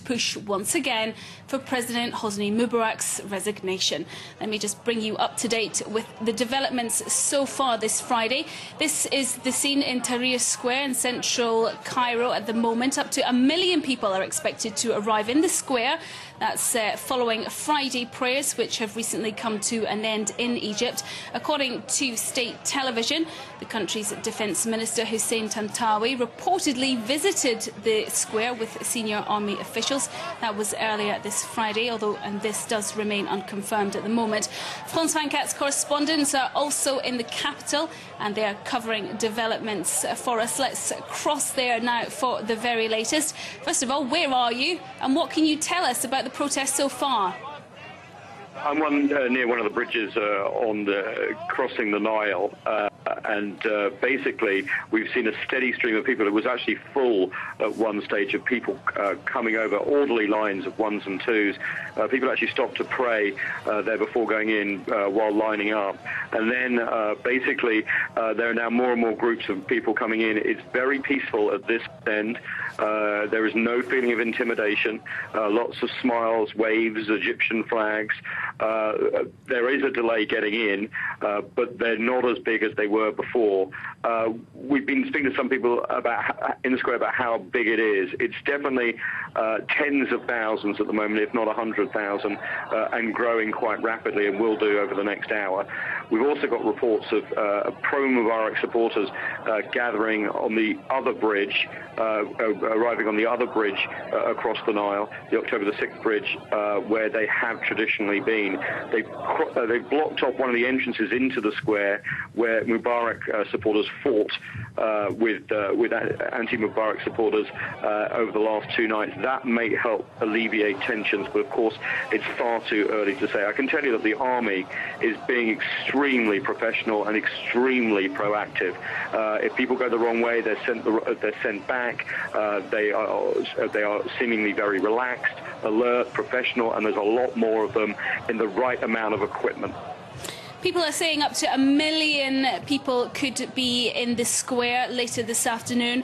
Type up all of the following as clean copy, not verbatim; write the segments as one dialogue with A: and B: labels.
A: push once again for President Hosni Mubarak's resignation. Let me just bring you up to date with the developments so far this Friday. This is the scene in Tahrir Square in central Cairo at the moment. Up to 1 million people are expected to arrive in the square. That's following Friday prayers, which have recently come to an end in Egypt. According to state television, the country's defence minister Hussein Tantawi reportedly visited the square with senior army officials. That was earlier this Friday, and this does remain unconfirmed at the moment. France 24's correspondents are also in the capital, and they are covering developments for us. Let's cross there now for the very latest. First of all, where are you, and what can you tell us about the protest so far?
B: I'm near one of the bridges crossing the Nile, and basically we've seen a steady stream of people. It was actually full at one stage of people coming over orderly lines of ones and twos. People actually stopped to pray there before going in while lining up. And then basically there are now more and more groups of people coming in. It's very peaceful at this end. There is no feeling of intimidation. Lots of smiles, waves, Egyptian flags. There is a delay getting in, but they're not as big as they were before. We've been speaking to some people in the square about how big it is. It's definitely tens of thousands at the moment, if not 100,000, and growing quite rapidly, and will do over the next hour. We've also got reports of pro-Mubarak supporters gathering on the other bridge, arriving on the other bridge across the Nile, the October the 6th bridge, where they have traditionally been. They've blocked off one of the entrances into the square where Mubarak supporters fought with anti-Mubarak supporters over the last 2 nights. That may help alleviate tensions, but of course it's far too early to say. I can tell you that the army is being extremely professional and extremely proactive. If people go the wrong way, they're sent back. They are seemingly very relaxed, alert, professional, and there's a lot more of them in the right amount of equipment.
A: People are saying up to 1 million people could be in the square later this afternoon.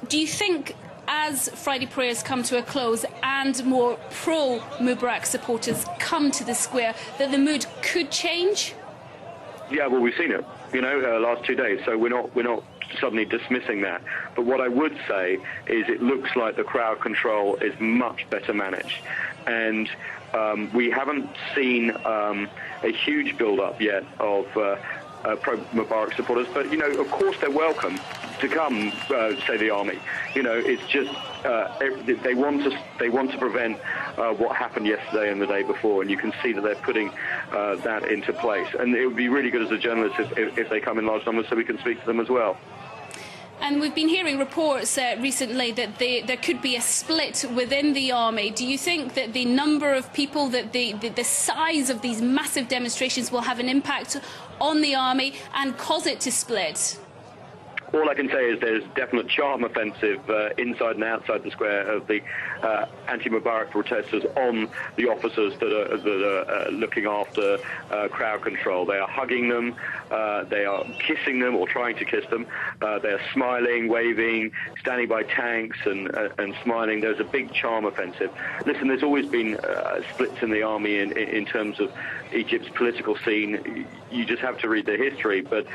A: Do you think, as Friday prayers come to a close and more pro-Mubarak supporters come to the square, that the mood could change?
B: Yeah, well, we've seen it, last 2 days, so we're not suddenly dismissing that. But what I would say is it looks like the crowd control is much better managed. And we haven't seen a huge build-up yet of pro-Mubarak supporters, but of course they're welcome to come, say the army. It's just they want to prevent what happened yesterday and the day before, and you can see that they're putting that into place. And it would be really good as a journalist if they come in large numbers, so we can speak to them as well.
A: And we've been hearing reports recently that there could be a split within the army. Do you think that the number of people, that the size of these massive demonstrations will have an impact on the army and cause it to split?
B: All I can say is there's definite charm offensive inside and outside the square of the anti-Mubarak protesters on the officers that are looking after crowd control. They are hugging them, they are kissing them or trying to kiss them. They are smiling, waving, standing by tanks and smiling. There's a big charm offensive. Listen, there's always been splits in the army in terms of Egypt's political scene. You just have to read the history, but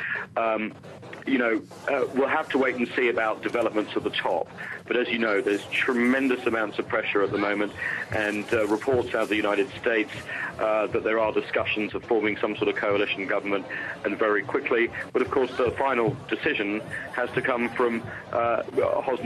B: we'll have to wait and see about developments at the top. But as you know, there's tremendous amounts of pressure at the moment, and reports out of the United States that there are discussions of forming some sort of coalition government, and very quickly. But of course, the final decision has to come from Hosni